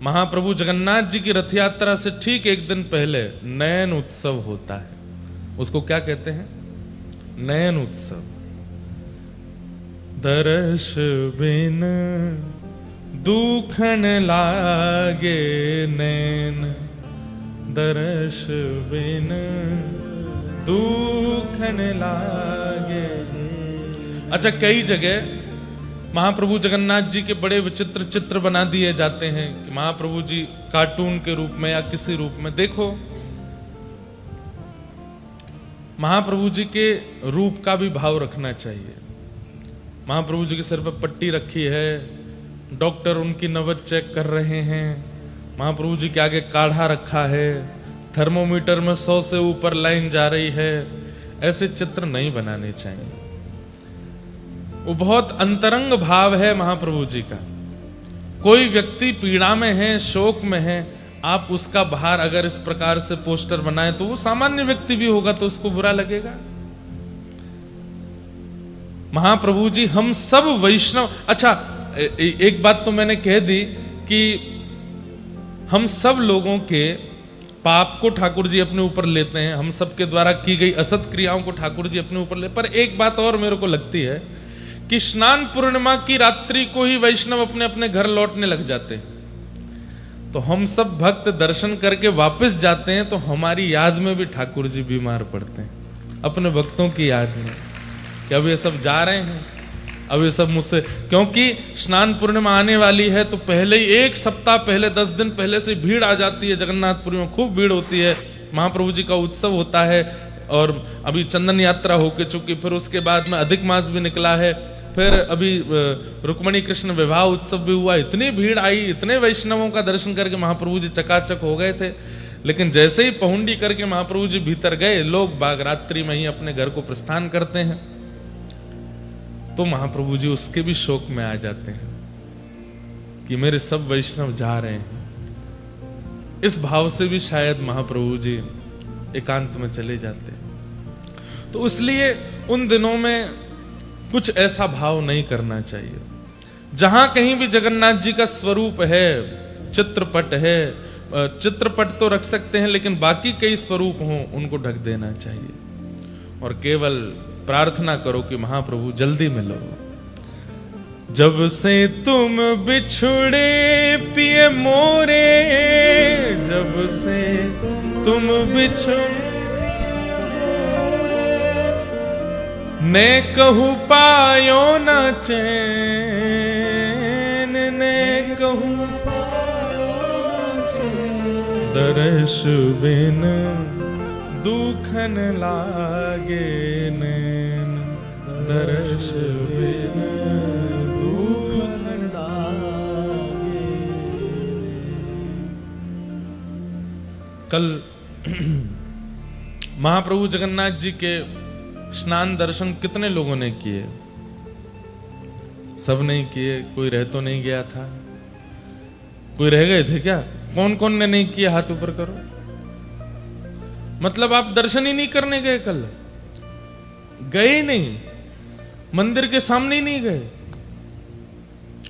महाप्रभु जगन्नाथ जी की रथ यात्रा से ठीक एक दिन पहले नयन उत्सव होता है। उसको क्या कहते हैं? नयन उत्सव। दर्श बिन दुखन लागे नैन, दर्श बिन दुखन लागे। अच्छा, कई जगह महाप्रभु जगन्नाथ जी के बड़े विचित्र चित्र बना दिए जाते हैं कि महाप्रभु जी कार्टून के रूप में या किसी रूप में। देखो, महाप्रभु जी के रूप का भी भाव रखना चाहिए। महाप्रभु जी के सिर पर पट्टी रखी है, डॉक्टर उनकी नबज चेक कर रहे हैं, महाप्रभु जी के आगे काढ़ा रखा है, थर्मोमीटर में 100 से ऊपर लाइन जा रही है। ऐसे चित्र नहीं बनाने चाहिए। वो बहुत अंतरंग भाव है महाप्रभु जी का। कोई व्यक्ति पीड़ा में है, शोक में है, आप उसका बाहर अगर इस प्रकार से पोस्टर बनाए तो वो सामान्य व्यक्ति भी होगा तो उसको बुरा लगेगा। महाप्रभु जी हम सब वैष्णव। अच्छा, एक बात तो मैंने कह दी कि हम सब लोगों के पाप को ठाकुर जी अपने ऊपर लेते हैं, हम सब के द्वारा की गई असत क्रियाओं को ठाकुर जी अपने ऊपर ले। पर एक बात और मेरे को लगती है कि स्नान पूर्णिमा की रात्रि को ही वैष्णव अपने अपने घर लौटने लग जाते हैं, तो हम सब भक्त दर्शन करके वापस जाते हैं तो हमारी याद में भी ठाकुर जी बीमार पड़ते हैं, अपने भक्तों की याद में कि अब ये सब जा रहे हैं, अब ये सब मुझसे। क्योंकि स्नान पूर्णिमा आने वाली है तो पहले ही 1 सप्ताह पहले, 10 दिन पहले से भीड़ आ जाती है। जगन्नाथपुरी में खूब भीड़ होती है, महाप्रभु जी का उत्सव होता है और अभी चंदन यात्रा होके चुकी, फिर उसके बाद में अधिक मास भी निकला है, फिर अभी रुक्मणी कृष्ण विवाह उत्सव भी हुआ। इतनी भीड़ आई, इतने वैष्णवों का दर्शन करके महाप्रभु जी चकाचक हो गए थे। लेकिन जैसे ही पहुंडी करके महाप्रभु जी भीतर गए, लोग बाग रात्रि में ही अपने घर को प्रस्थान करते हैं, तो महाप्रभु जी उसके भी शोक में आ जाते हैं कि मेरे सब वैष्णव जा रहे हैं। इस भाव से भी शायद महाप्रभु जी एकांत में चले जाते हैं। तो इसलिए उन दिनों में कुछ ऐसा भाव नहीं करना चाहिए। जहां कहीं भी जगन्नाथ जी का स्वरूप है, चित्रपट है, चित्रपट तो रख सकते हैं, लेकिन बाकी कई स्वरूप हों उनको ढक देना चाहिए और केवल प्रार्थना करो कि महाप्रभु जल्दी मिलो। जब से तुम बिछुड़े पिए मोरे, जब से तुम बिछुड़े ने कहूं पायो न चैन, ने कहूं दर्श बिन दुखन लागे नैन, दर्श बिन दुखन लागे। कल महाप्रभु जगन्नाथ जी के स्नान दर्शन कितने लोगों ने किए? सब नहीं किए। कोई रह तो नहीं गया था? कोई रह गए थे क्या? कौन कौन ने नहीं किया? हाथ ऊपर करो। मतलब आप दर्शन ही नहीं करने गए? कल गए ही नहीं, मंदिर के सामने ही नहीं गए?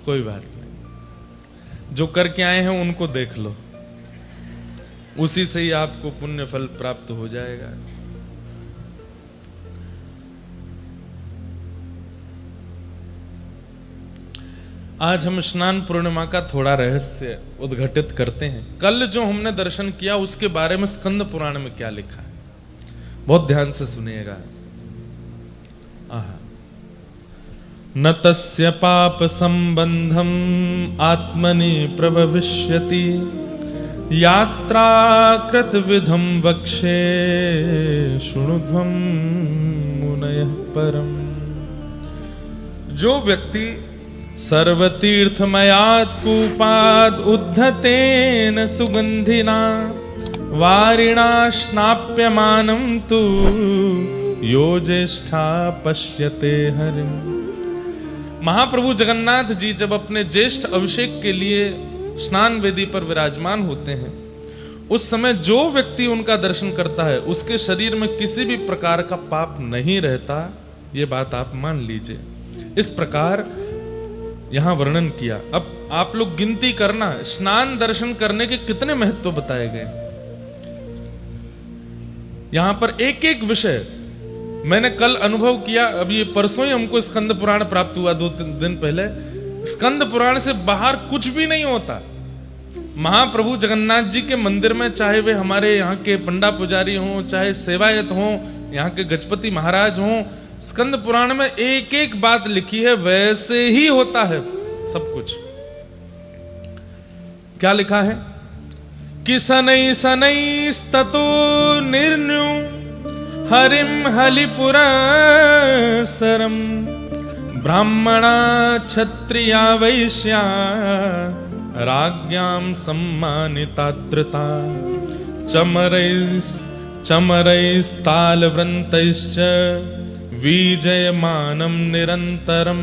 कोई बात नहीं, जो करके आए हैं उनको देख लो, उसी से ही आपको पुण्य फल प्राप्त हो जाएगा। आज हम स्नान पूर्णिमा का थोड़ा रहस्य उद्घाटित करते हैं। कल जो हमने दर्शन किया उसके बारे में स्कंद पुराण में क्या लिखा है, बहुत ध्यान से सुनिएगा। न तस्य पाप संबंधम आत्मनि प्रभविष्यति, यात्रा कृत विधम वक्षे शृणुध्वं मुनयः परम। जो व्यक्ति सर्वतीर्थमयात् कूपाद् उद्धतेन सुगंधिना वारिणा स्नाप्यमानं तु यो ज्येष्ठा पश्यते हरिम। महाप्रभु जगन्नाथ जी जब अपने ज्येष्ठ अभिषेक के लिए स्नान वेदी पर विराजमान होते हैं, उस समय जो व्यक्ति उनका दर्शन करता है उसके शरीर में किसी भी प्रकार का पाप नहीं रहता। ये बात आप मान लीजिए। इस प्रकार यहां वर्णन किया। अब आप लोग गिनती करना, स्नान दर्शन करने के कितने महत्व बताए गए। यहां पर एक एक विषय मैंने कल अनुभव किया। अभी परसों ही हमको स्कंद पुराण प्राप्त हुआ, 2-3 दिन पहले। स्कंद पुराण से बाहर कुछ भी नहीं होता। महाप्रभु जगन्नाथ जी के मंदिर में, चाहे वे हमारे यहाँ के पंडा पुजारी हों, चाहे सेवायत हों, यहाँ के गजपति महाराज हों, स्कंद पुराण में एक एक बात लिखी है, वैसे ही होता है सब कुछ। क्या लिखा है कि शनै शनै ततो निर्ण्यो हरिम हलिपुरा सरम ब्राह्मणा क्षत्रिया वैश्या राज्ञां सम्मानितात्रता चमरैस्तालवृन्तैश्च विजयमानं निरन्तरं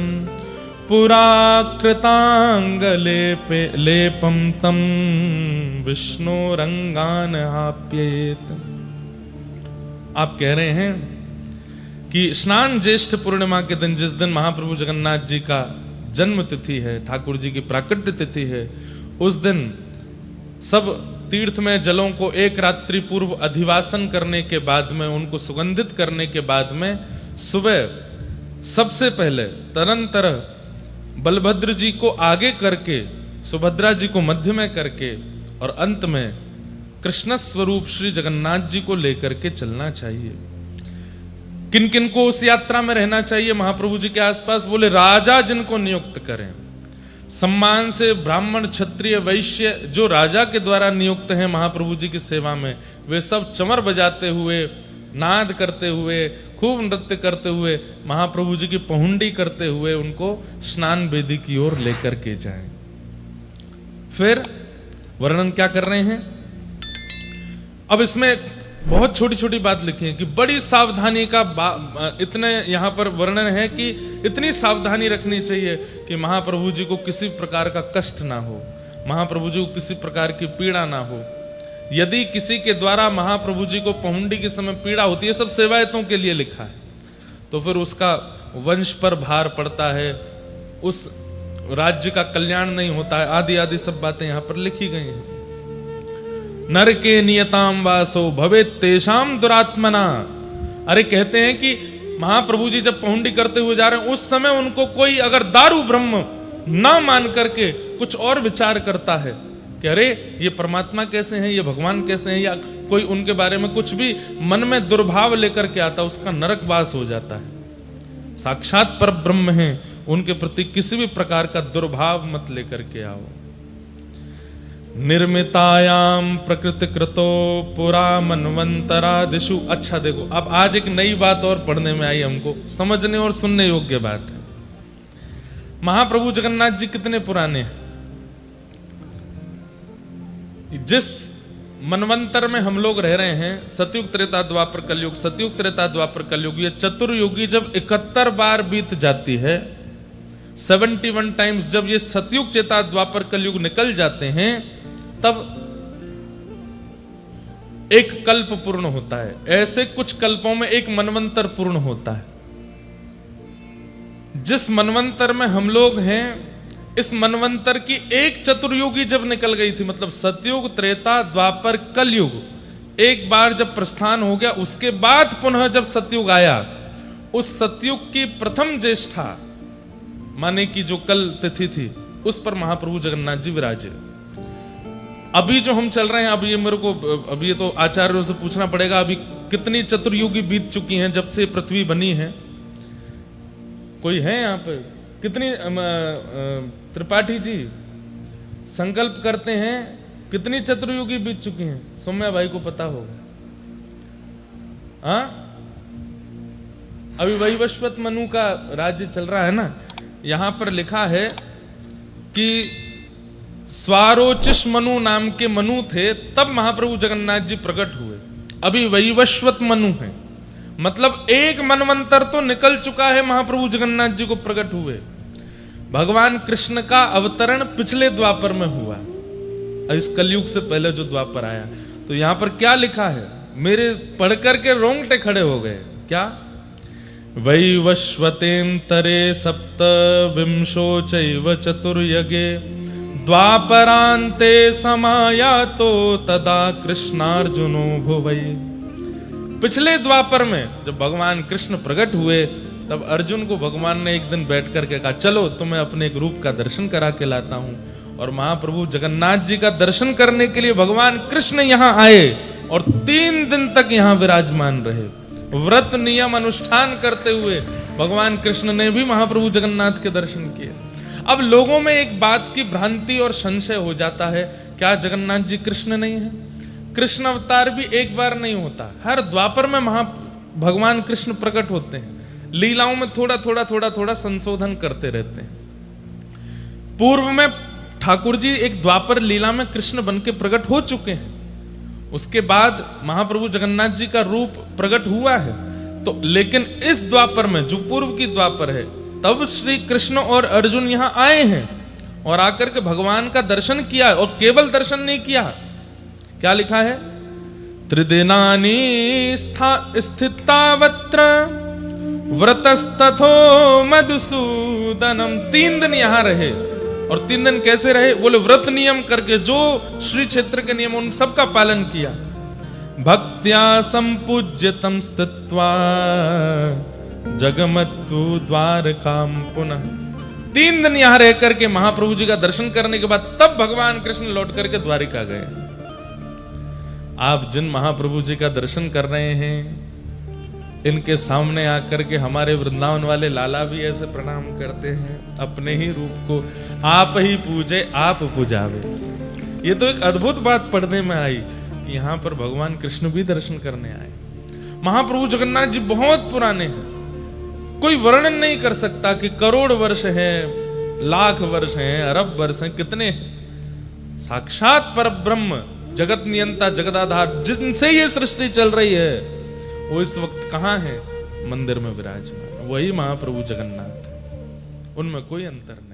पुराकृताङ्गलेपं तं विष्णोरंगानहाप्येत। आप कह रहे हैं कि स्नान ज्येष्ठ पूर्णिमा के दिन, जिस दिन महाप्रभु जगन्नाथ जी का जन्म तिथि है, ठाकुर जी की प्राकट्य तिथि है, उस दिन सब तीर्थ में जलों को एक रात्रि पूर्व अधिवासन करने के बाद में, उनको सुगंधित करने के बाद में, सुबह सबसे पहले तरंतर बलभद्र जी को आगे करके, सुभद्रा जी को मध्य में करके, और अंत में कृष्ण स्वरूप श्री जगन्नाथ जी को लेकर के चलना चाहिए। किन किन को उस यात्रा में रहना चाहिए महाप्रभु जी के आसपास? बोले राजा जिनको नियुक्त करें, सम्मान से ब्राह्मण क्षत्रिय वैश्य जो राजा के द्वारा नियुक्त हैं महाप्रभु जी की सेवा में, वे सब चमर बजाते हुए, नाद करते हुए, खूब नृत्य करते हुए, महाप्रभु जी की पहुंडी करते हुए उनको स्नान वेदी की ओर लेकर के जाएं। फिर वर्णन क्या कर रहे हैं? अब इसमें बहुत छोटी छोटी बात लिखी है कि बड़ी सावधानी का इतने यहां पर वर्णन है कि इतनी सावधानी रखनी चाहिए कि महाप्रभु जी को किसी प्रकार का कष्ट ना हो, महाप्रभु जी को किसी प्रकार की पीड़ा ना हो। यदि किसी के द्वारा महाप्रभु जी को पहुंडी के समय पीड़ा होती है, सब सेवायतों के लिए लिखा है, तो फिर उसका वंश पर भार पड़ता है, उस राज्य का कल्याण नहीं होता है, आदि आदि सब बातें यहां पर लिखी गई हैं। नरके नियताम वासो भवेत् तेषाम दुरात्मना। अरे कहते हैं कि महाप्रभु जी जब पहुंडी करते हुए जा रहे हैं, उस समय उनको कोई अगर दारू ब्रह्म ना मान करके कुछ और विचार करता है कि अरे ये परमात्मा कैसे हैं, ये भगवान कैसे हैं, या कोई उनके बारे में कुछ भी मन में दुर्भाव लेकर के आता, उसका नरकवास हो जाता है। साक्षात पर ब्रह्म हैं, उनके प्रति किसी भी प्रकार का दुर्भाव मत लेकर के आओ। निर्मितायाम प्रकृति कृतो पुरा मनवंतरादिषु। अच्छा देखो, अब आज एक नई बात और पढ़ने में आई, हमको समझने और सुनने योग्य बात है। महाप्रभु जगन्नाथ जी कितने पुराने हैं? जिस मनवंतर में हम लोग रह रहे हैं, सतयुग त्रेता द्वापर कलयुग, सतयुग त्रेता द्वापर कलयुग, ये चतुर्युगी जब 71 बार बीत जाती है, 71 टाइम्स जब ये सतयुग त्रेता द्वापर कलयुग निकल जाते हैं, तब एक कल्प पूर्ण होता है। ऐसे कुछ कल्पों में एक मनवंतर पूर्ण होता है। जिस मनवंतर में हम लोग हैं, इस मनवंतर की एक चतुर्युगी जब निकल गई थी, मतलब सतयुग त्रेता द्वापर कलयुग एक बार जब प्रस्थान हो गया, उसके बाद पुनः जब सतयुग आया, उस सतयुग की प्रथम ज्येष्ठा माने की जो कल तिथि थी, उस पर महाप्रभु जगन्नाथ जी विराजे। अभी जो हम चल रहे हैं, अब ये मेरे को, अभी ये तो आचार्यों से पूछना पड़ेगा, अभी कितनी चतुर्युगी बीत चुकी हैं जब से पृथ्वी बनी है? कोई है यहाँ पे? कितनी त्रिपाठी जी संकल्प करते हैं, कितनी चतुर्युगी बीत चुकी हैं? सौम्या भाई को पता होगा। हाँ, अभी वैवस्वत मनु का राज्य चल रहा है ना। यहां पर लिखा है कि स्वारोचिष मनु नाम के मनु थे, तब महाप्रभु जगन्नाथ जी प्रकट हुए। अभी वैवस्वत मनु है, मतलब एक मनवंतर तो निकल चुका है, महाप्रभु जगन्नाथ जी को प्रकट हुए। भगवान कृष्ण का अवतरण पिछले द्वापर में हुआ, इस कलयुग से पहले जो द्वापर आया। तो यहां पर क्या लिखा है, मेरे पढ़ करके रोंगटे खड़े हो गए। क्या वैवस्वतेन्तरे सप्तविंशो चैव चतुर्युगे द्वापरान्ते समायातो तदा कृष्णार्जुनो भुवै। पिछले द्वापर में जब भगवान कृष्ण प्रकट हुए तब अर्जुन को भगवान ने एक दिन बैठ करके कहा, चलो तुम्हें अपने एक रूप का दर्शन करा के लाता हूं। और महाप्रभु जगन्नाथ जी का दर्शन करने के लिए भगवान कृष्ण यहां आए और 3 दिन तक यहां विराजमान रहे। व्रत नियम अनुष्ठान करते हुए भगवान कृष्ण ने भी महाप्रभु जगन्नाथ के दर्शन किए। अब लोगों में एक बात की भ्रांति और संशय हो जाता है, क्या जगन्नाथ जी कृष्ण नहीं है? कृष्ण अवतार भी एक बार नहीं होता, हर द्वापर में भगवान कृष्ण प्रकट होते हैं। लीलाओं में थोड़ा थोड़ा संशोधन करते रहते हैं। पूर्व में ठाकुर जी एक द्वापर लीला में कृष्ण बन के प्रकट हो चुके हैं, उसके बाद महाप्रभु जगन्नाथ जी का रूप प्रकट हुआ है। तो लेकिन इस द्वापर में जो पूर्व की द्वापर है, तब श्री कृष्ण और अर्जुन यहां आए हैं और आकर के भगवान का दर्शन किया। और केवल दर्शन नहीं किया, क्या लिखा है? त्रिदिनानि स्थितावत्र व्रतस्तथो मधुसूदनम। 3 दिन यहां रहे। और 3 दिन कैसे रहे? बोले व्रत नियम करके, जो श्री क्षेत्र के नियम उन सबका पालन किया। भक्त्या संपूज्यतम स्थित्वा जगमत्तु द्वारकाम पुनः। 3 दिन यहां रह करके महाप्रभु जी का दर्शन करने के बाद तब भगवान कृष्ण लौट करके द्वारिका गए। आप जिन महाप्रभु जी का दर्शन कर रहे हैं, इनके सामने आकर के हमारे वृंदावन वाले लाला भी ऐसे प्रणाम करते हैं, अपने ही रूप को आप ही पूजे आप पूजावे। ये तो एक अद्भुत बात पढ़ने में आई कि यहाँ पर भगवान कृष्ण भी दर्शन करने आए। महाप्रभु जगन्नाथ जी बहुत पुराने हैं, कोई वर्णन नहीं कर सकता कि करोड़ वर्ष है, लाख वर्ष हैं, अरब वर्ष हैं, कितने हैं। साक्षात परब्रह्म जगत नियंता जगदाधार जिनसे ये सृष्टि चल रही है, वो इस वक्त कहां है? मंदिर में विराजमान, वही महाप्रभु जगन्नाथ है, उनमें कोई अंतर नहीं।